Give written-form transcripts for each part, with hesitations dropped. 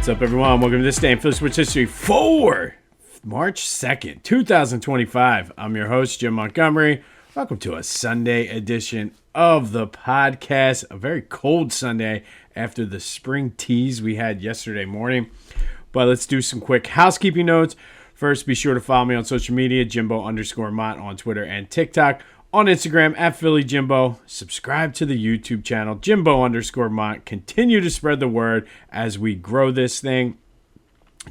What's up, everyone? Welcome to this day in Philly sports history for March 2nd, 2025. I'm your host, Jim Montgomery. Welcome to a Sunday edition of the podcast. A very cold Sunday after the spring tease we had yesterday morning. But let's do some quick housekeeping notes. First, be sure to follow me on social media, Jimbo_Mott on Twitter and TikTok. On Instagram, at PhillyJimbo. Subscribe to the YouTube channel, Jimbo_Mott. Continue to spread the word as we grow this thing.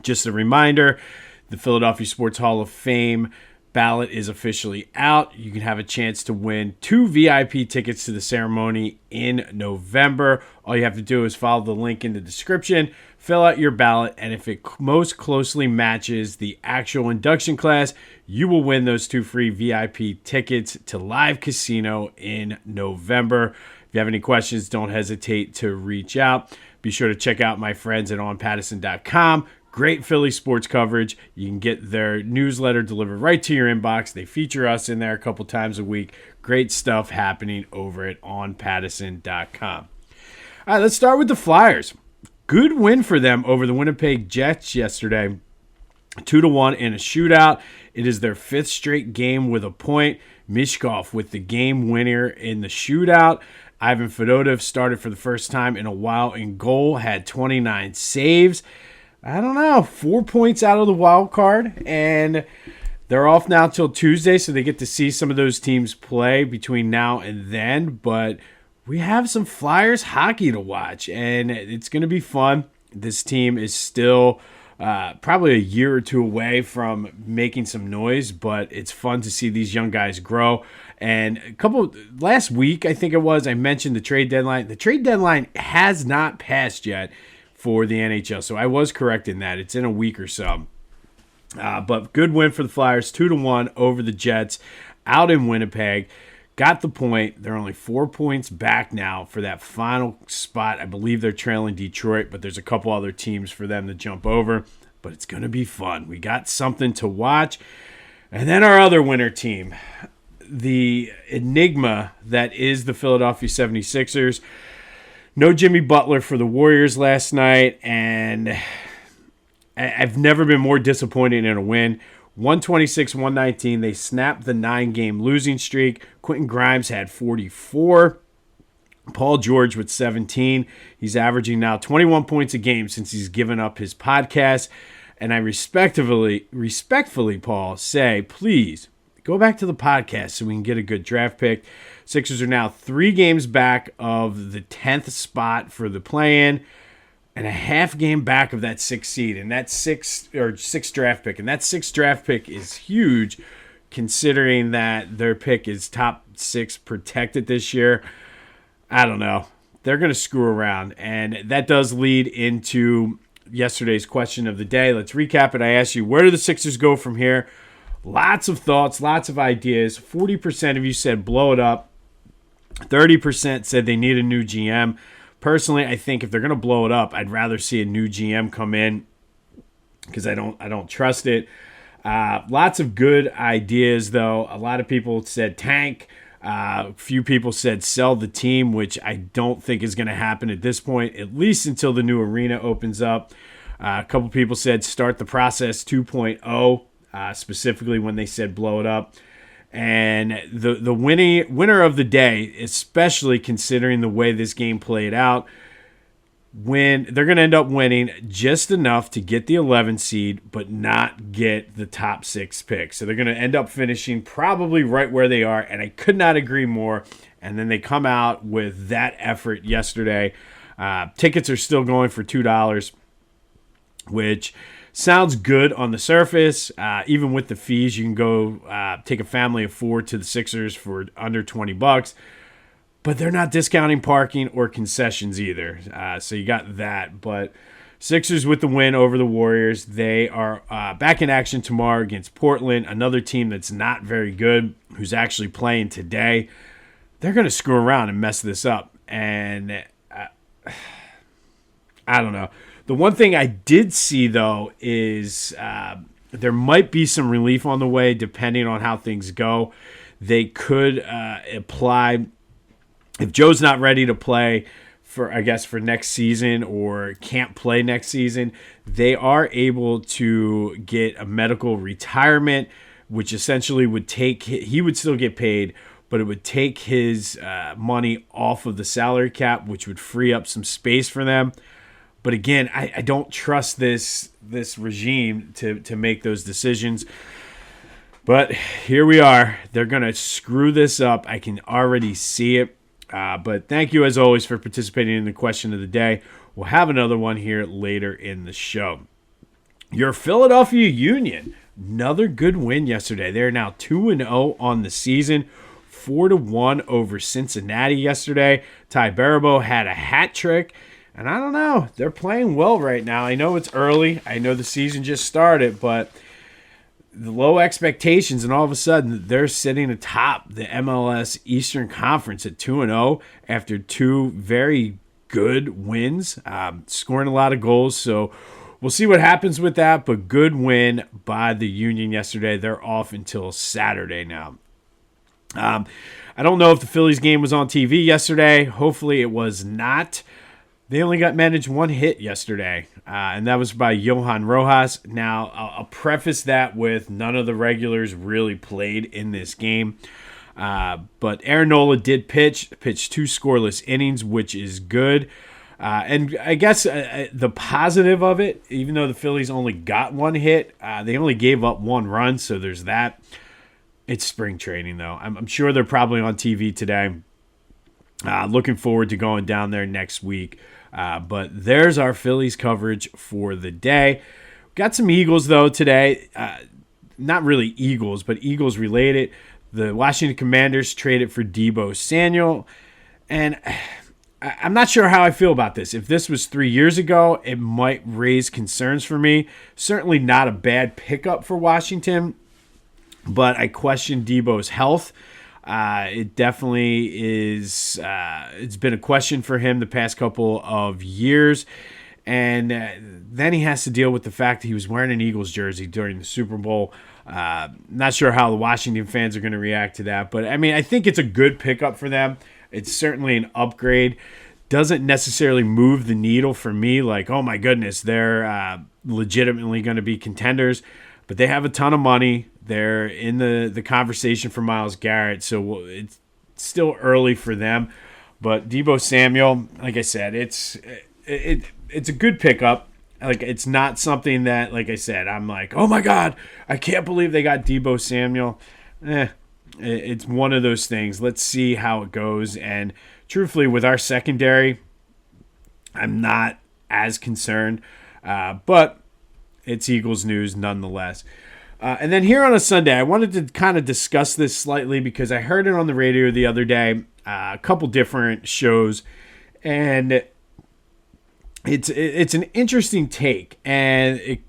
Just a reminder, the Philadelphia Sports Hall of Fame ballot is officially out. You can have a chance to win 2 VIP tickets to the ceremony in November. All you have to do is follow the link in the description, fill out your ballot, and if it most closely matches the actual induction class, you will win those 2 free VIP tickets to Live Casino in November. If you have any questions, don't hesitate to reach out. Be sure to check out my friends at onpattison.com. Great Philly sports coverage. You can get their newsletter delivered right to your inbox. They feature us in there a couple times a week. Great stuff happening over at onpattison.com. All right, let's start with the Flyers. Good win for them over the Winnipeg Jets yesterday. 2-1 in a shootout. It is their 5th straight game with a point. Mishkov with the game winner in the shootout. Ivan Fedotov started for the first time in a while in goal, had 29 saves. I don't know, 4 points out of the wild card, and they're off now till Tuesday, so they get to see some of those teams play between now and then. But we have some Flyers hockey to watch, and it's going to be fun. This team is still probably a year or two away from making some noise, but it's fun to see these young guys grow. And last week, I think it was, I mentioned the trade deadline. The trade deadline has not passed yet for the NHL, so I was correct in that. It's in a week or so. But good win for the Flyers, 2-1 over the Jets out in Winnipeg. Got the point. They're only 4 points back now for that final spot. I believe they're trailing Detroit, but there's a couple other teams for them to jump over. But it's going to be fun. We got something to watch. And then our other winner team, the enigma that is the Philadelphia 76ers. No Jimmy Butler for the Warriors last night, and I've never been more disappointed in a win. 126-119. They snapped the 9-game losing streak. Quentin Grimes had 44. Paul George with 17. He's averaging now 21 points a game since he's given up his podcast. And I respectfully, Paul, say, please go back to the podcast so we can get a good draft pick. Sixers are now 3 games back of the 10th spot for the play-in and a half game back of that 6th seed. And that 6th draft pick. And that 6th draft pick is huge considering that their pick is top 6 protected this year. I don't know. They're going to screw around. And that does lead into yesterday's question of the day. Let's recap it. I asked you, where do the Sixers go from here? Lots of thoughts, lots of ideas. 40% of you said blow it up. 30% said they need a new GM. Personally, I think if they're going to blow it up, I'd rather see a new GM come in because I don't trust it. Lots of good ideas, though. A lot of people said tank. A few people said sell the team, which I don't think is going to happen at this point, at least until the new arena opens up. A couple people said start the process 2.0. Specifically when they said blow it up. And the winner of the day, especially considering the way this game played out, they're going to end up winning just enough to get the 11 seed, but not get the top 6 pick. So they're going to end up finishing probably right where they are, and I could not agree more. And then they come out with that effort yesterday. Tickets are still going for $2, which sounds good on the surface. Even with the fees, you can go take a family of 4 to the Sixers for under $20. But they're not discounting parking or concessions either. So you got that. But Sixers with the win over the Warriors. They are back in action tomorrow against Portland, another team that's not very good, who's actually playing today. They're going to screw around and mess this up. And I don't know. The one thing I did see, though, is there might be some relief on the way depending on how things go. They could apply, if Joe's not ready to play, for next season or can't play next season, they are able to get a medical retirement, which essentially would he would still get paid, but it would take his money off of the salary cap, which would free up some space for them. But again, I don't trust this regime to make those decisions. But here we are. They're going to screw this up. I can already see it. But thank you, as always, for participating in the question of the day. We'll have another one here later in the show. Your Philadelphia Union, another good win yesterday. They're now 2-0 on the season, 4-1 over Cincinnati yesterday. Tai Baribo had a hat trick. And I don't know. They're playing well right now. I know it's early. I know the season just started, but the low expectations, and all of a sudden they're sitting atop the MLS Eastern Conference at 2-0 after two very good wins, scoring a lot of goals. So we'll see what happens with that, but good win by the Union yesterday. They're off until Saturday now. I don't know if the Phillies game was on TV yesterday. Hopefully it was not. They only got managed one hit yesterday, and that was by Johan Rojas. Now, I'll preface that with none of the regulars really played in this game. But Aaron Nola did pitch two scoreless innings, which is good. And I guess the positive of it, even though the Phillies only got one hit, they only gave up one run, so there's that. It's spring training, though. I'm sure they're probably on TV today. Looking forward to going down there next week. But there's our Phillies coverage for the day. Got some Eagles, though, today. Not really Eagles, but Eagles related. The Washington Commanders traded for Deebo Samuel. And I'm not sure how I feel about this. If this was 3 years ago, it might raise concerns for me. Certainly not a bad pickup for Washington, but I question Deebo's health. It definitely is. It's been a question for him the past couple of years. And then he has to deal with the fact that he was wearing an Eagles jersey during the Super Bowl. Not sure how the Washington fans are going to react to that. But, I mean, I think it's a good pickup for them. It's certainly an upgrade. Doesn't necessarily move the needle for me. Like, oh, my goodness, they're legitimately going to be contenders. But they have a ton of money. They're in the conversation for Myles Garrett, so it's still early for them. But Deebo Samuel, like I said, it's a good pickup. Like, it's not something that, like I said, I'm like, oh my God, I can't believe they got Deebo Samuel. It's one of those things. Let's see how it goes. And truthfully, with our secondary, I'm not as concerned. But it's Eagles news nonetheless. And then here on a Sunday, I wanted to kind of discuss this slightly because I heard it on the radio the other day, a couple different shows, and it's an interesting take, and it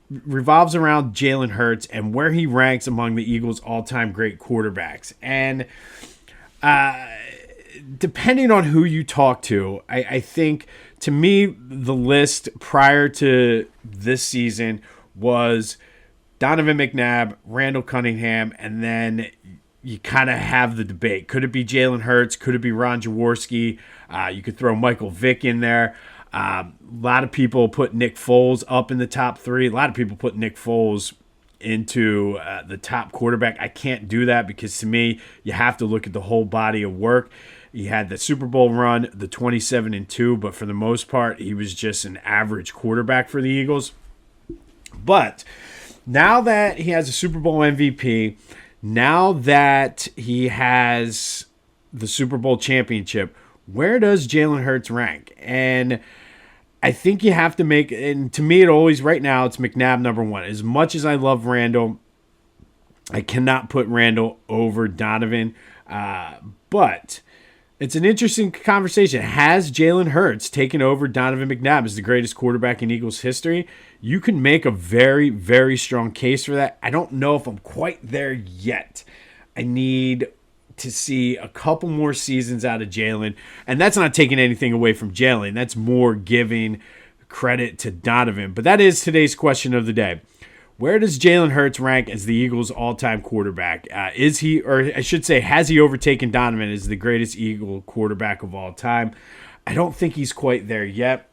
revolves around Jalen Hurts and where he ranks among the Eagles' all-time great quarterbacks. And depending on who you talk to, I think, to me, the list prior to this season was Donovan McNabb, Randall Cunningham, and then you kind of have the debate. Could it be Jalen Hurts? Could it be Ron Jaworski? You could throw Michael Vick in there. A lot of people put Nick Foles up in the top three. A lot of people put Nick Foles into the top quarterback. I can't do that because, to me, you have to look at the whole body of work. He had the Super Bowl run, the 27-2, but for the most part, he was just an average quarterback for the Eagles. But now that he has a Super Bowl MVP, now that he has the Super Bowl championship, where does Jalen Hurts rank? And I think you have to make, and to me, right now, it's McNabb number one. As much as I love Randall, I cannot put Randall over Donovan. But it's an interesting conversation. Has Jalen Hurts taken over Donovan McNabb as the greatest quarterback in Eagles history? You can make a very, very strong case for that. I don't know if I'm quite there yet. I need to see a couple more seasons out of Jalen. And that's not taking anything away from Jalen. That's more giving credit to Donovan. But that is today's question of the day. Where does Jalen Hurts rank as the Eagles' all-time quarterback? Is he, or I should say, has he overtaken Donovan as the greatest Eagle quarterback of all time? I don't think he's quite there yet.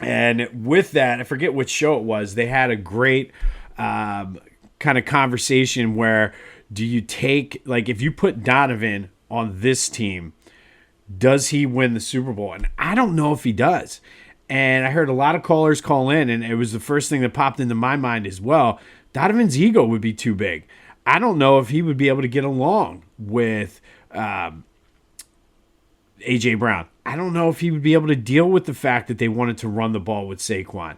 And with that, I forget which show it was, they had a great kind of conversation where do you take, like, if you put Donovan on this team, does he win the Super Bowl? And I don't know if he does. And I heard a lot of callers call in, and it was the first thing that popped into my mind as well. Donovan's ego would be too big. I don't know if he would be able to get along with A.J. Brown. I don't know if he would be able to deal with the fact that they wanted to run the ball with Saquon.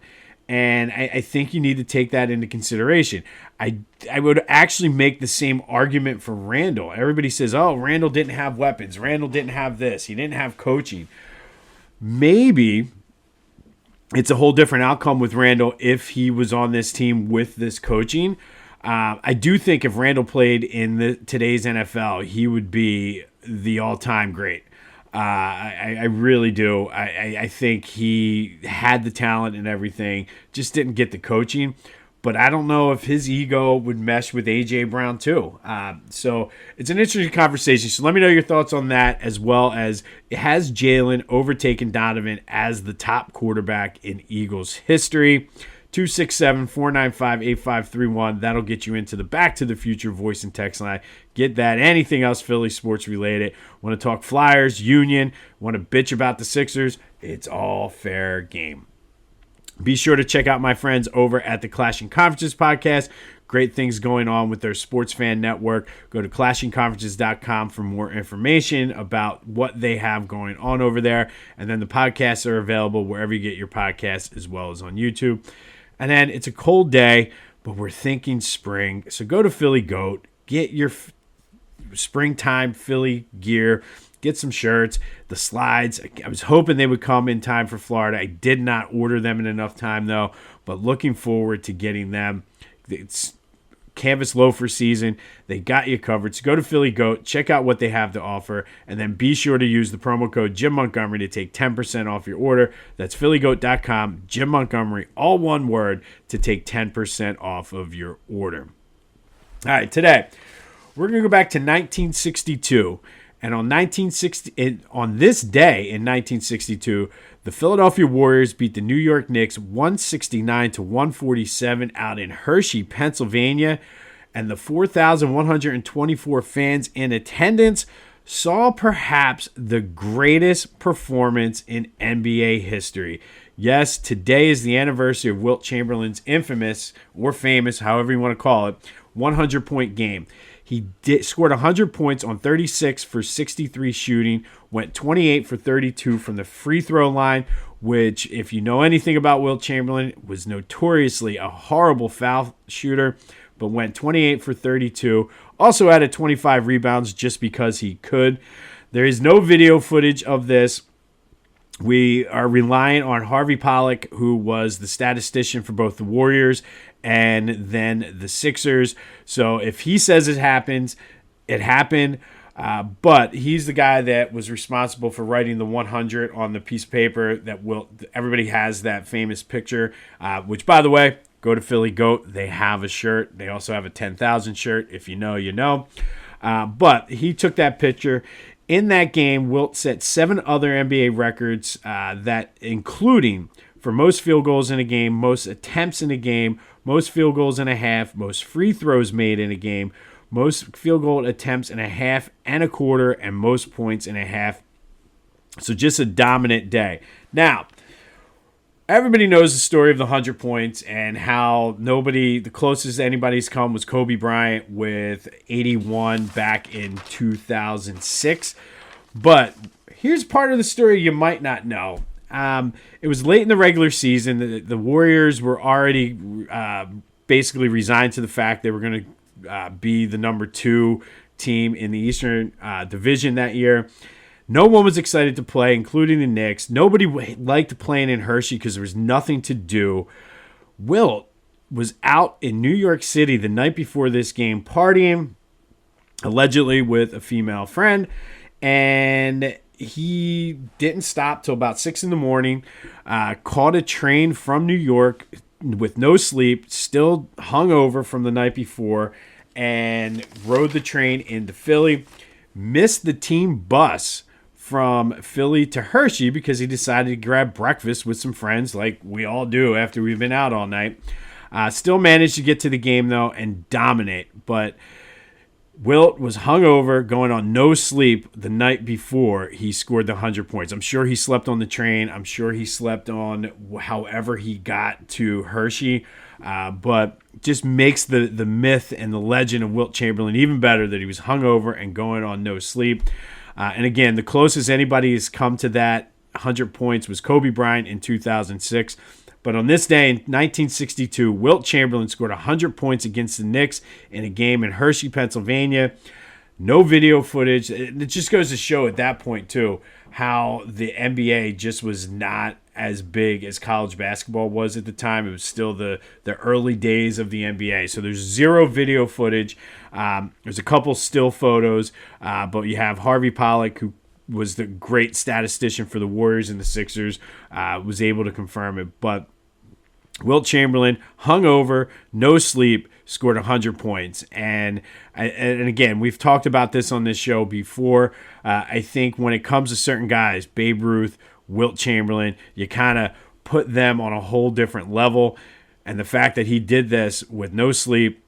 And I think you need to take that into consideration. I would actually make the same argument for Randall. Everybody says, oh, Randall didn't have weapons. Randall didn't have this. He didn't have coaching. Maybe it's a whole different outcome with Randall if he was on this team with this coaching. I do think if Randall played in today's NFL, he would be the all-time great. I really do. I think he had the talent and everything, just didn't get the coaching. But I don't know if his ego would mesh with A.J. Brown too. So it's an interesting conversation. So let me know your thoughts on that, as well as has Jalen overtaken Donovan as the top quarterback in Eagles history? 267-495-8531. That'll get you into the Back to the Future voice and text line. Get that. Anything else Philly sports related. Want to talk Flyers, Union, want to bitch about the Sixers? It's all fair game. Be sure to check out my friends over at the Clashing Conferences podcast. Great things going on with their sports fan network. Go to clashingconferences.com for more information about what they have going on over there. And then the podcasts are available wherever you get your podcasts, as well as on YouTube. And then it's a cold day, but we're thinking spring. So go to Philly Goat, get your springtime Philly gear, get some shirts, the slides. I was hoping they would come in time for Florida. I did not order them in enough time, though, but looking forward to getting them. It's canvas loafer season. They got you covered. So go to Philly Goat, check out what they have to offer, and then be sure to use the promo code Jim Montgomery to take 10% off your order. That's phillygoat.com, Jim Montgomery, all one word, to take 10% off of your order. All right, today we're going to go back to 1962. And on this day in 1962, the Philadelphia Warriors beat the New York Knicks 169-147 out in Hershey, Pennsylvania. And the 4,124 fans in attendance saw perhaps the greatest performance in NBA history. Yes, today is the anniversary of Wilt Chamberlain's infamous, or famous, however you want to call it, 100-point game. He scored 100 points on 36 for 63 shooting, went 28 for 32 from the free throw line, which, if you know anything about Wilt Chamberlain, was notoriously a horrible foul shooter, but went 28 for 32. Also added 25 rebounds just because he could. There is no video footage of this. We are relying on Harvey Pollack, who was the statistician for both the Warriors and then the Sixers. So if he says it happens, it happened. But he's the guy that was responsible for writing the 100 on the piece of paper that everybody has that famous picture, which, by the way, go to Philly Goat. They have a shirt. They also have a 10,000 shirt. If you know, you know. But he took that picture. In that game, Wilt set 7 other NBA records, that including for most field goals in a game, most attempts in a game, most field goals in a half, most free throws made in a game, most field goal attempts in a half and a quarter, and most points in a half. So just a dominant day. Now, everybody knows the story of the 100 points and how the closest anybody's come was Kobe Bryant with 81 back in 2006. But here's part of the story you might not know. It was late in the regular season. The Warriors were already basically resigned to the fact they were going to be the number 2 team in the Eastern Division that year. No one was excited to play, including the Knicks. Nobody liked playing in Hershey because there was nothing to do. Wilt was out in New York City the night before this game partying, allegedly with a female friend, and he didn't stop till about 6 a.m, caught a train from New York with no sleep, still hungover from the night before, and rode the train into Philly, missed the team bus from Philly to Hershey because he decided to grab breakfast with some friends like we all do after we've been out all night. Still managed to get to the game, though, and dominate. But Wilt was hungover, going on no sleep the night before he scored the 100 points. I'm sure he slept on the train. I'm sure he slept on however he got to Hershey. But just makes the myth and the legend of Wilt Chamberlain even better that he was hungover and going on no sleep. And again, the closest anybody has come to that 100 points was Kobe Bryant in 2006. But on this day in 1962, Wilt Chamberlain scored 100 points against the Knicks in a game in Hershey, Pennsylvania. No video footage. It just goes to show at that point, too, how the NBA just was not as big as college basketball was at the time. It was still the early days of the NBA. So there's zero video footage. There's a couple still photos, but you have Harvey Pollack, who was the great statistician for the Warriors and the Sixers, was able to confirm it. But Wilt Chamberlain, hungover, no sleep, scored 100 points. And again, we've talked about this on this show before. I think when it comes to certain guys, Babe Ruth, Wilt Chamberlain, you kind of put them on a whole different level. And the fact that he did this with no sleep,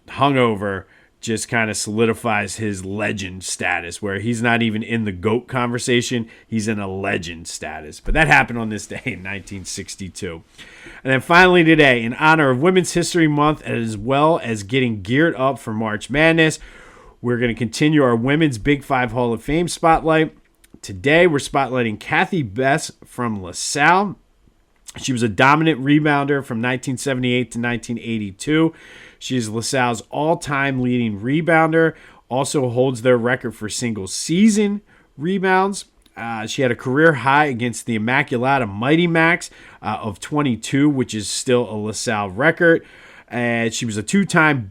hungover, just kind of solidifies his legend status, where he's not even in the GOAT conversation. He's in a legend status. But that happened on this day in 1962. And then finally today, in honor of Women's History Month, as well as getting geared up for March Madness, we're going to continue our Women's Big Five Hall of Fame spotlight. Today, we're spotlighting Kathy Bess from LaSalle. She was a dominant rebounder from 1978 to 1982. She is LaSalle's all-time leading rebounder, also holds their record for single-season rebounds. She had a career high against the Immaculata Mighty Macs of 22, which is still a LaSalle record. And she was a two-time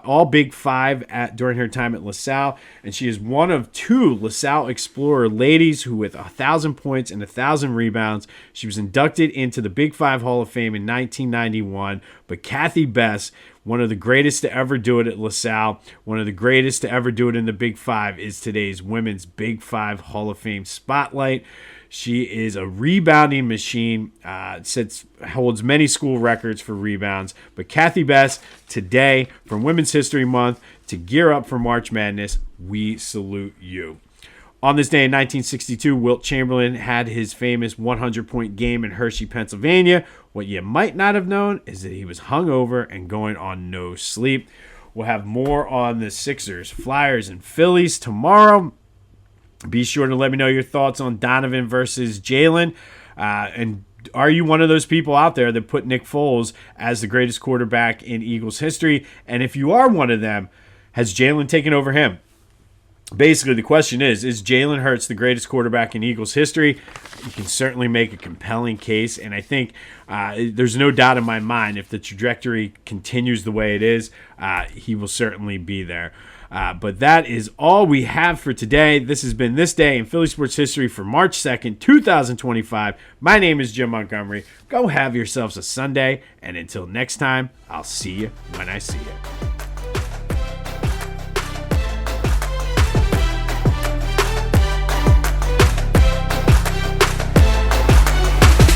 all Big Five during her time at LaSalle. And she is one of two LaSalle Explorer ladies who, with 1,000 points and 1,000 rebounds, she was inducted into the Big Five Hall of Fame in 1991. But Kathy Bess, one of the greatest to ever do it at LaSalle, one of the greatest to ever do it in the Big Five, is today's Women's Big Five Hall of Fame spotlight. She is a rebounding machine, holds many school records for rebounds. But Kathy Bess, today, from Women's History Month to gear up for March Madness, we salute you. On this day in 1962, Wilt Chamberlain had his famous 100-point game in Hershey, Pennsylvania. What you might not have known is that he was hungover and going on no sleep. We'll have more on the Sixers, Flyers, and Phillies tomorrow. Be sure to let me know your thoughts on Donovan versus Jalen. And are you one of those people out there that put Nick Foles as the greatest quarterback in Eagles history? And if you are one of them, has Jalen taken over him? Basically, the question is Jalen Hurts the greatest quarterback in Eagles history? You can certainly make a compelling case, and I think there's no doubt in my mind if the trajectory continues the way it is, he will certainly be there. But that is all we have for today. This has been This Day in Philly Sports History for March 2nd, 2025. My name is Jim Montgomery. Go have yourselves a Sunday, and until next time, I'll see you when I see you.